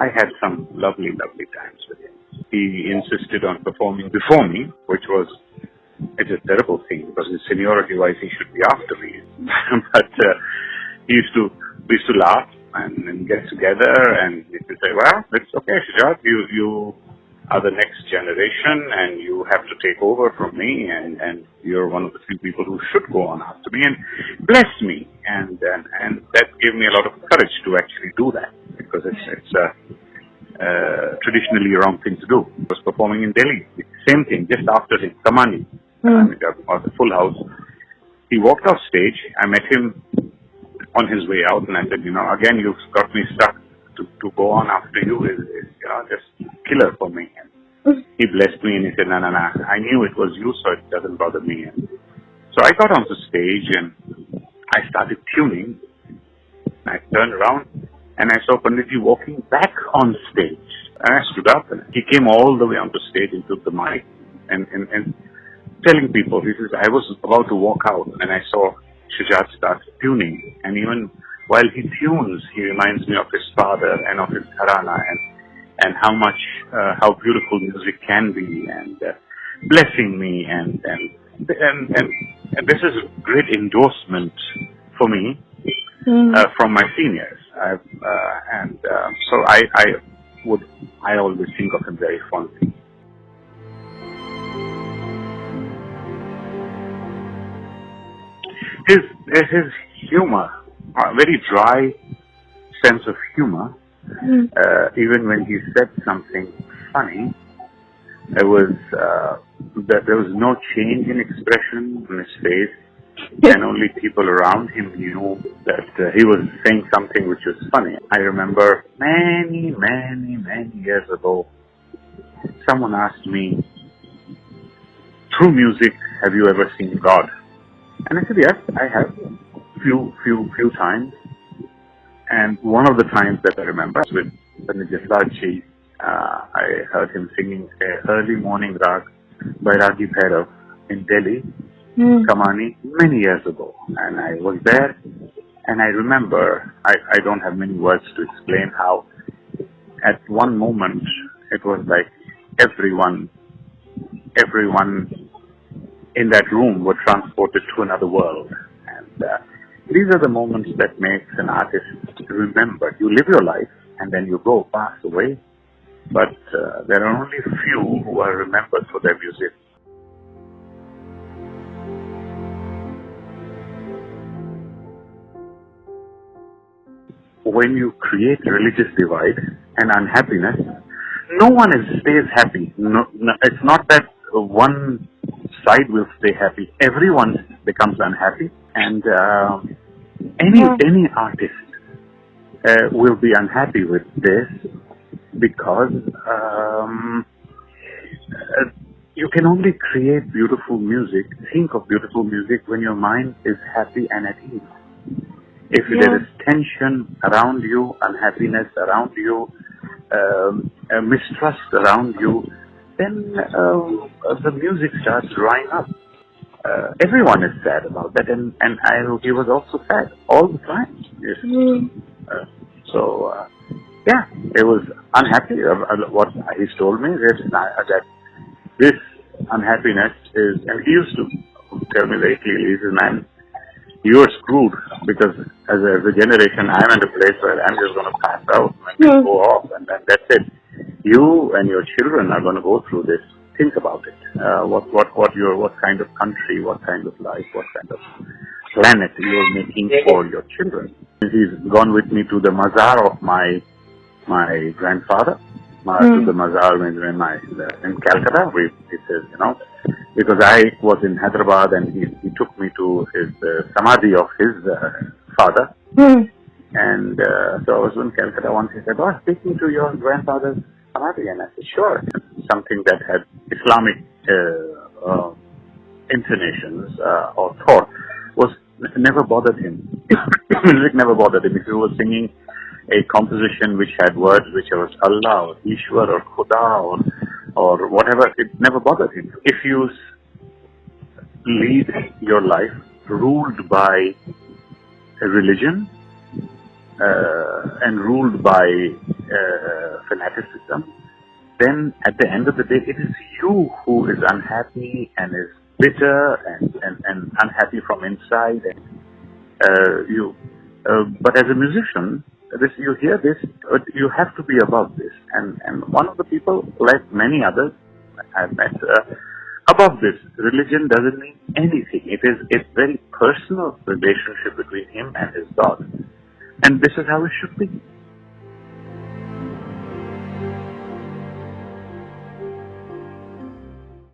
I had some lovely, lovely times with him. He insisted on performing before me, which was it's a terrible thing because his seniority-wise he should be after me. But we used to laugh and get together and he used to say, well, it's okay, Shujaat, you are the next generation and you have to take over from me and you're one of the few people who should go on after me, and bless me. And that gave me a lot of courage to actually do that because it's traditionally a wrong thing to do. I was performing in Delhi, same thing, just after him, Kamani, was a full house. He walked off stage, I met him on his way out and I said, again, you've got me stuck. To go on after you is just killer for me. And he blessed me and he said, no, I knew it was you, so it doesn't bother me. And so I got onto stage and I started tuning. I turned around and I saw Panditji walking back on stage. And I stood up and he came all the way onto stage and took the mic and telling people, he says, I was about to walk out and I saw Shujaat start tuning, and even while he tunes, he reminds me of his father and of his gharana and how beautiful music can be, and blessing me and this is a great endorsement for me from my seniors. So I always think of him very fondly. His humor, a very dry sense of humor. Even when he said something funny, there was no change in expression on his face, and only people around him knew that he was saying something which was funny. I remember many, many, many years ago, someone asked me, through music, have you ever seen God? And I said, yes, I have. Few times. And one of the times that I remember was with Pandit Jasraj. I heard him singing a early morning rag by Ragi Bhairav in Delhi, Kamani, many years ago. And I was there and I remember, I don't have many words to explain how at one moment it was like everyone in that room were transported to another world. And these are the moments that makes an artist remembered. You live your life and then you go, pass away. But there are only few who are remembered for their music. When you create religious divide and unhappiness, no one stays happy. No, it's not that one side will stay happy. Everyone becomes unhappy, and any artist will be unhappy with this because you can only create beautiful music, think of beautiful music when your mind is happy and at ease. If there is tension around you, unhappiness around you, mistrust around you, then the music starts drying up. Everyone is sad about that, and he was also sad all the time. Yes. He was unhappy. What he's told me is that this unhappiness is, and he used to tell me very clearly, he says, man, you're screwed because as a generation, I'm at a place where I'm just going to pass out and go off, and that's it. You and your children are going to go through this. Think about it. What kind of country, what kind of life, what kind of planet you're making for your children. He's gone with me to the mazar of my grandfather, to the mazar in Calcutta. He says, because I was in Hyderabad and he took me to his samadhi of his father. And so I was in Calcutta once. He said, take me to your grandfather's samadhi. And I said, sure. Something that had Islamic intonations or thought never bothered him. Music never bothered him. If he was singing a composition which had words which was Allah or Ishwar or Khuda or whatever, it never bothered him. If you lead your life ruled by a religion and ruled by fanaticism, then at the end of the day, it is you who is unhappy and is bitter and unhappy from inside. But as a musician, you hear this, you have to be above this. And one of the people, like many others I've met, above this, religion doesn't mean anything. It is a very personal relationship between him and his God. And this is how it should be.